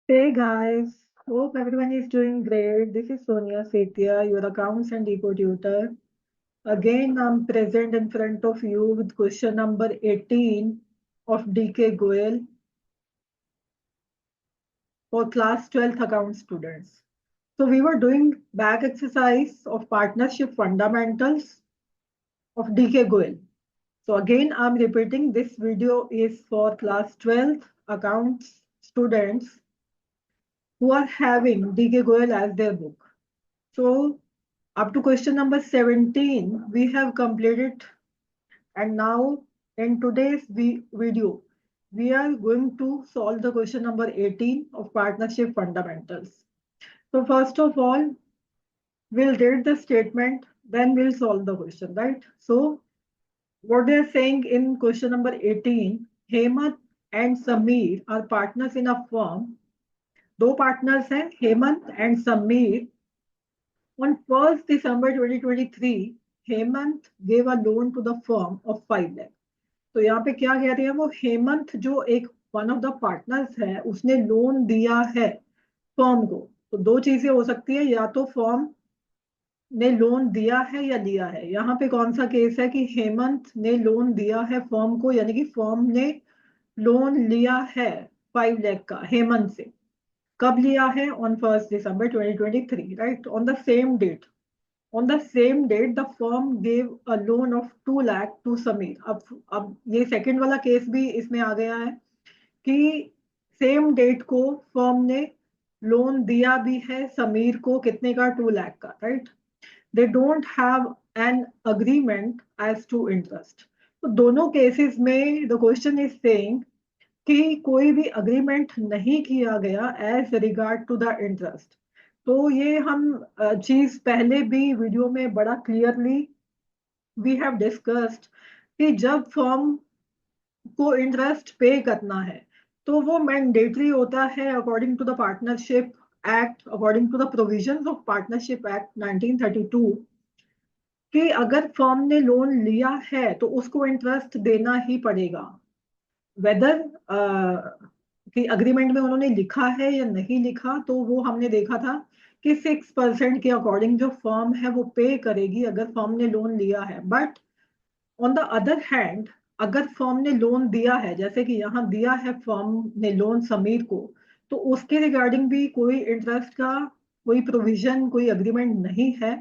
Hey guys, hope everyone is doing great. This is Sonia Setia, your accounts and depot tutor. Again, I'm present in front of you with question number 18 of DK Goel for class 12th account students. So we were doing back exercise of partnership fundamentals of DK Goel. So again, I'm repeating this video is for class 12th accounts students who are having DK Goel as their book. So up to question number 17, we have completed, and now in today's video, we are going to solve the question number 18 of partnership fundamentals. So first of all, we'll read the statement, then we'll solve the question, right? So what they're saying in question number 18, Hemant and Sameer are partners in a firm. दो partners हैं, Hemant and Sameer. On 1st December 2023, Hemant gave a loan to the firm of 5 lakh. तो यहाँ पे क्या कह रहे हैं वो हेमंत जो एक वन ऑफ द पार्टनर्स है उसने लोन दिया है फर्म को। तो दो चीजें हो सकती है, या तो फर्म ने लोन दिया है या लिया है। यहाँ पे कौन सा केस है कि हेमंत ने लोन दिया है फर्म को, यानी कि फर्म ने लोन लिया है 5 लाख का हेमंत से। कब लिया है? On 1st December 2023, right, on the same date. On the same date, the firm gave a loan of 2 lakh to Sameer. अब ये सेकंड वाला केस भी इसमें आ गया है कि सेम डेट को फर्म ने लोन दिया भी है समीर को, कितने का? 2 लाख का, right. They don't have an agreement as to interest. तो दोनों केसेस में द क्वेश्चन इज सेइंग कि कोई भी अग्रीमेंट नहीं किया गया as regard to the interest. तो ये हम चीज पहले भी वीडियो में बड़ा क्लियरली वी हैव डिस्कस्ड कि जब फर्म को इंटरेस्ट पे करना है तो वो मैंडेटरी होता है according to the partnership act, according to the provisions of partnership act 1932, कि अगर फर्म ने लोन लिया है तो उसको इंटरेस्ट देना ही पड़ेगा। वेदर कि अग्रीमेंट में उन्होंने लिखा है या नहीं लिखा, तो वो हमने देखा था कि 6% के अकॉर्डिंग जो फर्म है वो पे करेगी अगर फर्म ने लोन लिया है। But on the other hand, अगर फर्म ने लोन दिया है, जैसे कि यहाँ दिया है फर्म ने लोन समीर को, तो उसके रिगार्डिंग भी कोई इंटरेस्ट का कोई प्रोविजन, कोई अग्रीमेंट नहीं है।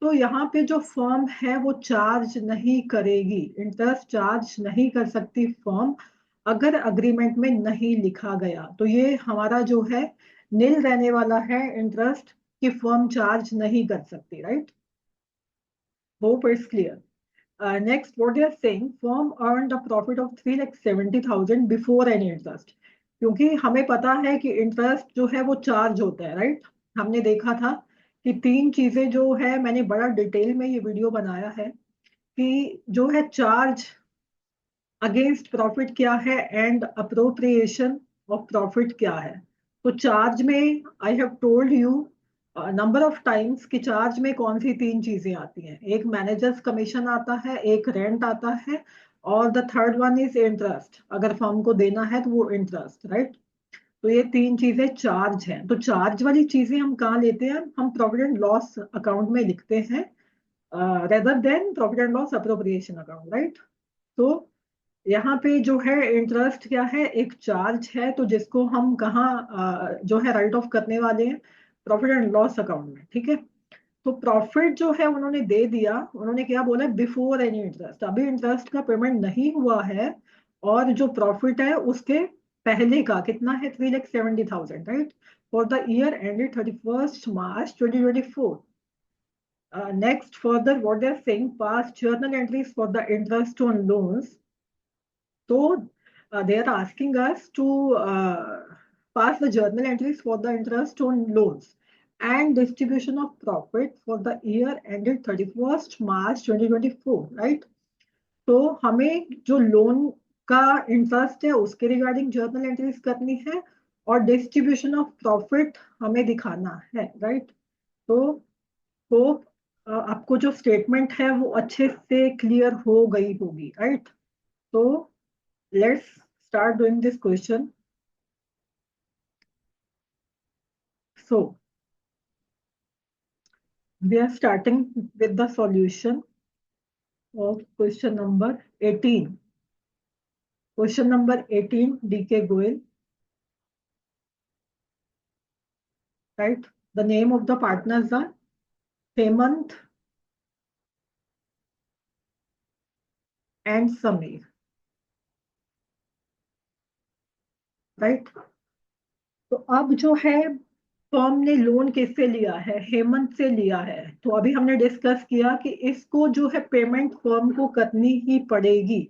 तो यहाँ पे जो फर्म है वो चार्ज नहीं करेगी, इंटरेस्ट चार्ज नहीं कर सकती फर्म अगर अग्रीमेंट में नहीं लिखा गया। तो ये हमारा जो है नील रहने वाला है इंटरेस्ट, कि फर्म चार्ज नहीं कर सकती, right. Hope it's clear. Next, what they are saying, firm earned a profit of 3,70,000 before any interest. क्योंकि हमें पता है कि इंटरेस्ट जो है वो चार्ज होता है, राइट। हमने देखा था कि तीन चीजें जो है, मैंने बड़ा डिटेल में ये वीडियो बनाया है कि जो है चार्ज अगेंस्ट प्रॉफिट क्या है एंड अप्रोप्रिएशन ऑफ प्रॉफिट क्या है। तो चार्ज में I have told you number of times कि चार्ज में कौन सी तीन चीजें आती हैं। एक मैनेजर्स कमीशन आता है, एक रेंट आता है, और the third one is interest. अगर फर्म को देना है तो वो इंटरेस्ट, राइट। तो ये तीन चीजें चार्ज हैं। तो चार्ज वाली चीजें हम कहाँ लेते हैं? हम प्रॉफिट एंड लॉस अकाउंट में लिखते हैं, rather than profit and loss appropriation account, right. तो यहाँ पे जो है इंटरेस्ट क्या है? एक चार्ज है, तो जिसको हम कहाँ जो है राइट ऑफ करने वाले हैं? प्रॉफिट एंड लॉस अकाउंट में, ठीक है। तो प्रॉफिट जो है उन्होंने दे दिया, उन्होंने क्या बोला? Before any interest. अभी इंटरेस्ट का पेमेंट नहीं हुआ है, और जो प्रॉफिट है उसके पहले का कितना है? 3,70,000, right, for the year ended 31st March 2024। Next, further, what they're saying, past journal entries for the interest on loans. So they are asking us to pass the journal entries for the interest on loans and distribution of profit for the year ended 31st March 2024, right? तो हमें जो loan का interest है उसके regarding journal entries करनी है, और distribution of profit हमें दिखाना है, राइट। तो होप आपको जो स्टेटमेंट है वो अच्छे से क्लियर हो गई होगी, राइट। तो let's start doing this question. So we are starting with the solution of question number 18. Question number 18, DK Goel. Right? The name of the partners are Hemant and Sameer. Right? तो अब जो है firm ने loan किससे लिया है? हेमंत से लिया है। तो अभी हमने डिस्कस किया कि इसको जो है पेमेंट फर्म को करनी ही पड़ेगी।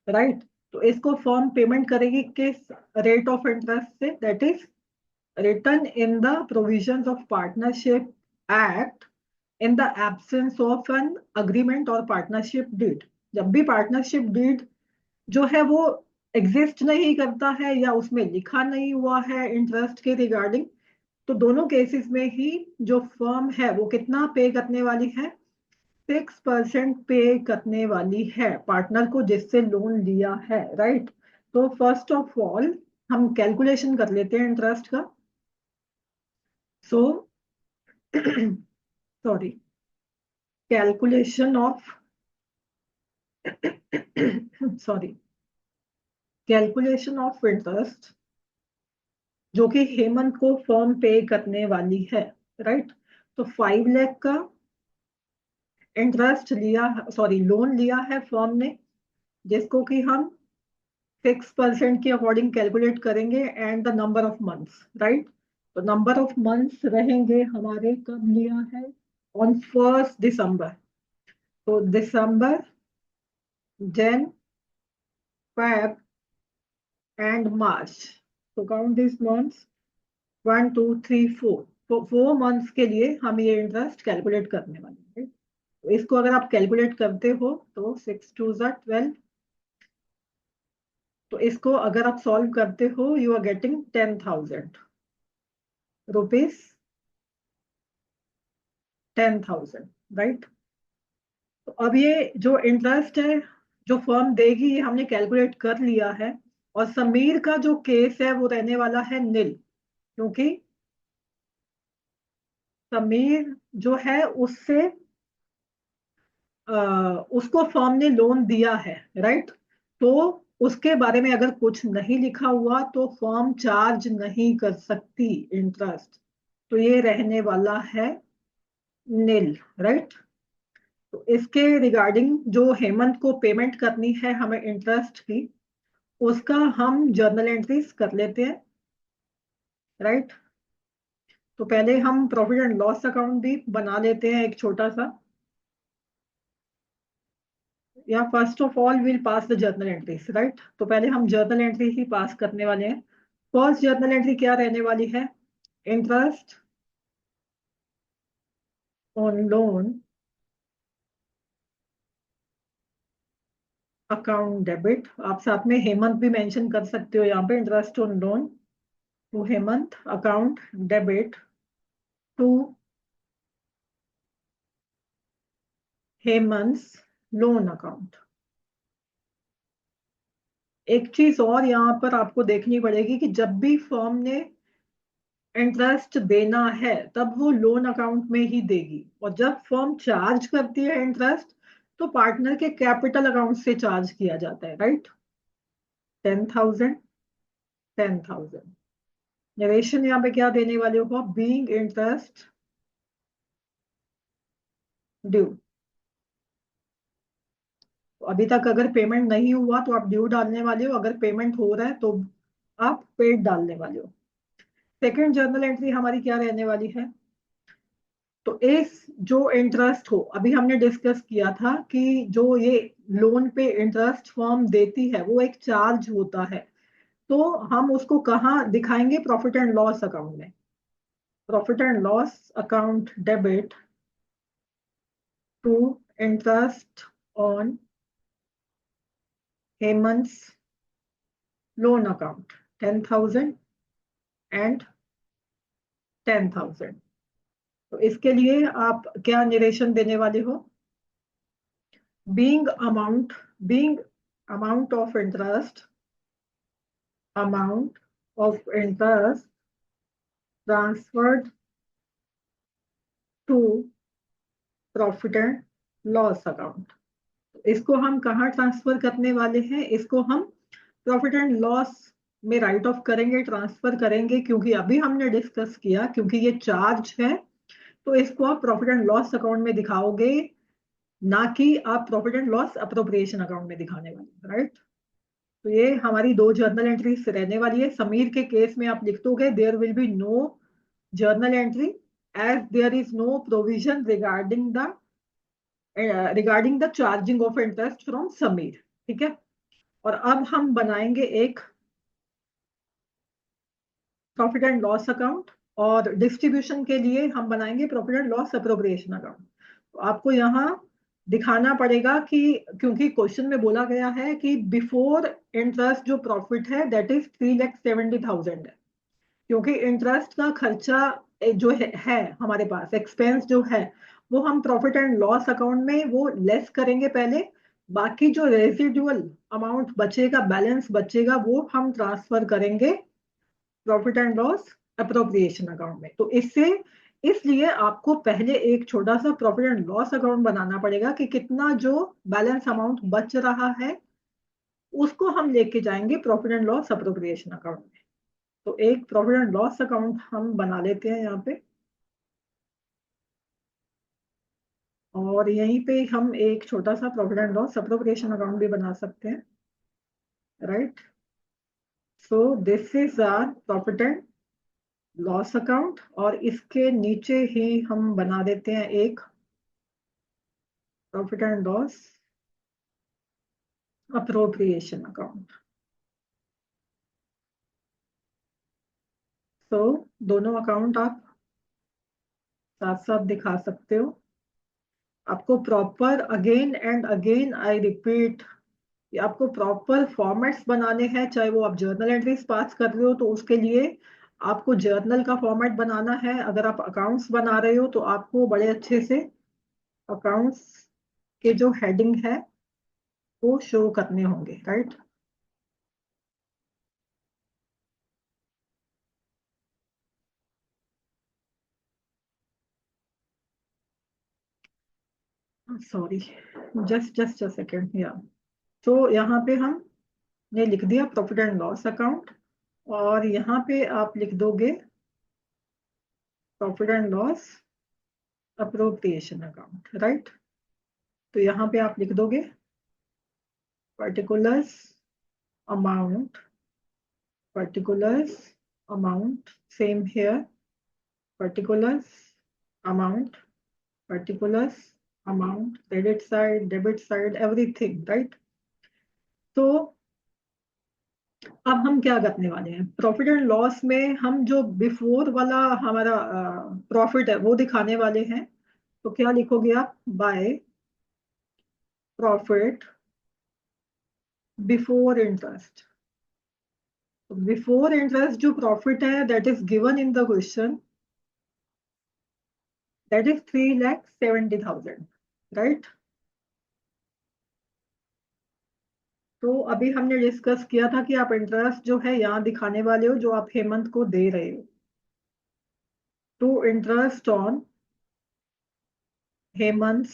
राइट? तो इसको फर्म पेमेंट करेगी किस रेट ऑफ इंटरेस्ट से? That is written in the provisions of partnership act in the absence of an agreement or partnership deed। जब भी पार्टनरशिप डीड जो है वो एग्जिस्ट नहीं करता है या उसमें लिखा नहीं हुआ है इंटरेस्ट के रिगार्डिंग, तो दोनों केसेस में ही जो फर्म है वो कितना पे करने वाली है? 6% पे करने वाली है पार्टनर को जिससे लोन लिया है। राइट? तो फर्स्ट ऑफ ऑल हम कैलकुलेशन कर लेते हैं इंटरेस्ट का। सो sorry, calculation of sorry, calculation of interest जो कि हेमंत को फर्म पे करने वाली है। राइट? तो 5 लाख का इंटरेस्ट लिया, सॉरी लोन लिया है फर्म ने, जिसको कि हम 6% के अकॉर्डिंग कैलकुलेट करेंगे and the number of months. Right? तो नंबर ऑफ मंथ्स रहेंगे हमारे, कब लिया है? ऑन 1 दिसंबर। तो दिसंबर, जन, Feb and March. So count these months, 1, 2, 3, 4। तो 4 months के लिए हम ये इंटरेस्ट कैलकुलेट करने वाले हैं। तो इसको अगर आप कैलकुलेट करते हो तो 6 2 12। तो इसको अगर आप सॉल्व करते हो you are getting 10,000 rupees. 10,000। Right? तो अब ये जो इंटरेस्ट है जो फर्म देगी ये हमने कैलकुलेट कर लिया है। और समीर का जो केस है वो रहने वाला है नील, क्योंकि समीर जो है उससे उसको फर्म ने लोन दिया है। राइट? तो उसके बारे में अगर कुछ नहीं लिखा हुआ तो फर्म चार्ज नहीं कर सकती इंटरेस्ट। तो ये रहने वाला है नील। राइट? तो इसके रिगार्डिंग जो हेमंत को पेमेंट करनी है हमें इंटरेस्ट की, उसका हम जर्नल एंट्रीज कर लेते हैं। राइट? तो पहले हम प्रॉफिट एंड लॉस अकाउंट भी बना लेते हैं एक छोटा सा, या first of all will pass the journal entries. Right? तो पहले हम जर्नल एंट्री ही पास करने वाले हैं। फर्स्ट जर्नल एंट्री क्या रहने वाली है? Interest on loan account debit. आप साथ में हेमंत भी मेंशन कर सकते हो यहाँ पे, interest on loan to Hemant account debit to Hemant loan account. एक चीज और यहाँ पर आपको देखनी पड़ेगी कि जब भी फर्म ने इंटरेस्ट देना है तब वो लोन अकाउंट में ही देगी, और जब फर्म चार्ज करती है इंटरेस्ट तो पार्टनर के कैपिटल अकाउंट से चार्ज किया जाता है। राइट? 10,000 10,000। नरेशन यहाँ पे क्या देने वाले हो? Being interest due. अभी तक अगर पेमेंट नहीं हुआ तो आप ड्यू डालने वाले हो, अगर पेमेंट हो रहा है तो आप पेड डालने वाले हो। सेकेंड जर्नल एंट्री हमारी क्या रहने वाली है? तो इस जो इंटरेस्ट हो, अभी हमने डिस्कस किया था कि जो ये लोन पे इंटरेस्ट फर्म देती है वो एक चार्ज होता है। तो हम उसको कहाँ दिखाएंगे? प्रॉफिट एंड लॉस अकाउंट में। Profit and loss account debit to interest on Hemant's loan account 10,000 and 10,000। तो इसके लिए आप क्या निरेशन देने वाले हो? Being amount of interest transferred to profit and loss account. इसको हम कहाँ ट्रांसफर करने वाले हैं? इसको हम प्रॉफिट एंड लॉस में राइट ऑफ करेंगे, ट्रांसफर करेंगे, क्योंकि अभी हमने डिस्कस किया क्योंकि ये चार्ज है, तो इसको आप प्रॉफिट एंड लॉस अकाउंट में दिखाओगे, ना कि आप profit and loss appropriation account में दिखाने वाले, राइट? तो ये हमारी दो जर्नल एंट्रीज रहने वाली है। समीर के केस में आप लिख दोगे there will be no journal entry as there is no provision regarding the charging of interest from Sameer, ठीक है। और अब हम बनाएंगे एक प्रॉफिट एंड लॉस अकाउंट, और डिस्ट्रीब्यूशन के लिए हम बनाएंगे profit and loss appropriation account. तो आपको यहाँ दिखाना पड़ेगा कि, क्योंकि क्वेश्चन में बोला गया है कि बिफोर इंटरेस्ट जो प्रॉफिट है दैट इज 3,70,000 है, क्योंकि इंटरेस्ट का खर्चा जो है हमारे पास एक्सपेंस जो है वो हम प्रॉफिट एंड लॉस अकाउंट में वो लेस करेंगे पहले, बाकी जो रेसिडुअल अमाउंट बचेगा, बैलेंस बचेगा, वो हम ट्रांसफर करेंगे profit and loss appropriation account में। तो इससे इसलिए आपको पहले एक छोटा सा प्रॉफिट एंड लॉस अकाउंट बनाना पड़ेगा कि कितना जो बैलेंस अमाउंट बच रहा है उसको हम लेके जाएंगे profit and loss appropriation account में। तो एक प्रॉफिट एंड लॉस अकाउंट हम बना लेते हैं यहाँ पे, और यहीं पे हम एक छोटा सा profit and loss appropriation account भी बना सकते हैं, right? So this is our profit and loss account, और इसके नीचे ही हम बना देते हैं एक profit and loss appropriation account. तो दोनों अकाउंट आप साथ साथ दिखा सकते हो। आपको proper again and again I repeat, आपको प्रॉपर फॉर्मेट्स बनाने हैं, चाहे वो आप जर्नल एंट्रीज पास कर रहे हो तो उसके लिए आपको जर्नल का फॉर्मेट बनाना है, अगर आप अकाउंट्स बना रहे हो तो आपको बड़े अच्छे से अकाउंट्स के जो हेडिंग है वो शो करने होंगे, right? Sorry, just a second, या तो यहाँ पे हमने लिख दिया प्रॉफिट एंड लॉस अकाउंट, और यहाँ पे आप लिख दोगे profit and loss appropriation account, right? तो यहाँ पे आप लिख दोगे particulars amount, particulars amount, same here, particulars amount, particulars amount, credit side, debit side, everything, right? तो अब हम क्या करने वाले हैं, प्रॉफिट एंड लॉस में हम जो बिफोर वाला हमारा प्रॉफिट है वो दिखाने वाले हैं। तो क्या लिखोगे आप? By profit before interest. Before interest जो प्रॉफिट है that is given in the question, that is 3,70,000, right? तो अभी हमने डिस्कस किया था कि आप इंटरेस्ट जो है यहाँ दिखाने वाले हो जो आप हेमंत को दे रहे हो, to interest on Hemant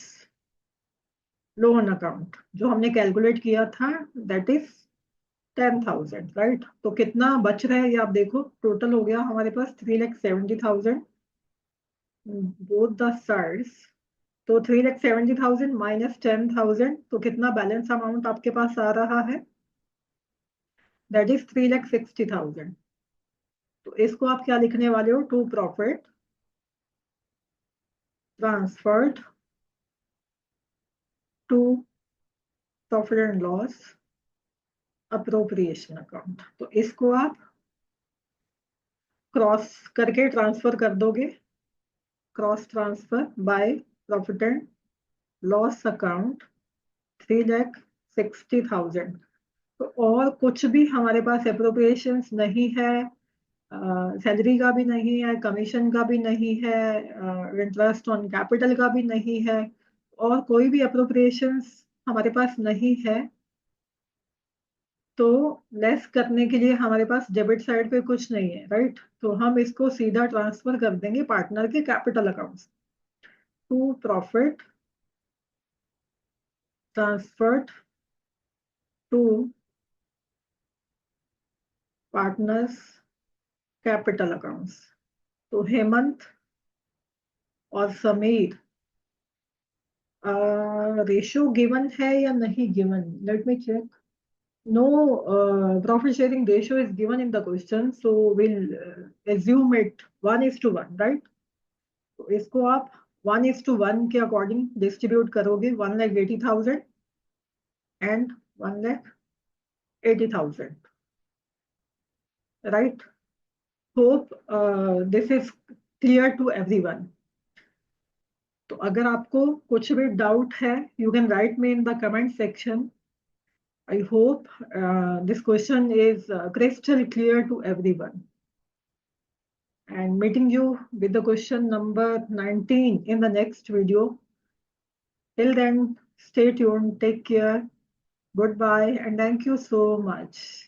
loan account जो हमने कैलकुलेट किया था दैट इज 10,000, राइट? तो कितना बच रहा है ये आप देखो, टोटल हो गया हमारे पास 3,70,000 बोथ द साइड्स। तो 3,70,000 माइनस 10,000, तो कितना बैलेंस अमाउंट आपके पास आ रहा है? That is 3,60,000। तो इसको आप क्या लिखने वाले हो? To profit transferred to profit and loss appropriation account. तो इसको आप क्रॉस करके ट्रांसफर कर दोगे, cross transfer by profit and loss account 3,60,000। तो और कुछ भी हमारे पास अप्रोप्रिएशन नहीं है, सैलरी का भी नहीं है, कमीशन का भी नहीं है, इंटरेस्ट ऑन कैपिटल का भी नहीं है, और कोई भी अप्रोप्रिएशंस हमारे पास नहीं है। तो लेस करने के लिए हमारे पास डेबिट साइड पे कुछ नहीं है, राइट? तो हम इसको सीधा ट्रांसफर कर देंगे पार्टनर के capital accounts. To profit transferred to partners capital accounts. तो हेमंत और समीर, रेशियो गिवन है या नहीं given? Let me check. No profit sharing ratio is given in the question, so we'll assume it 1:1, right? तो इसको आप 1:1 के अकॉर्डिंग डिस्ट्रीब्यूट करोगे, 1,80,000 and 1,80,000, right? Hope this is clear to everyone. तो अगर आपको कुछ भी डाउट है, you can write me in the comment section. I hope this question is crystal clear to everyone. And meeting you with the question number 19 in the next video. Till then, stay tuned, take care, goodbye, and thank you so much.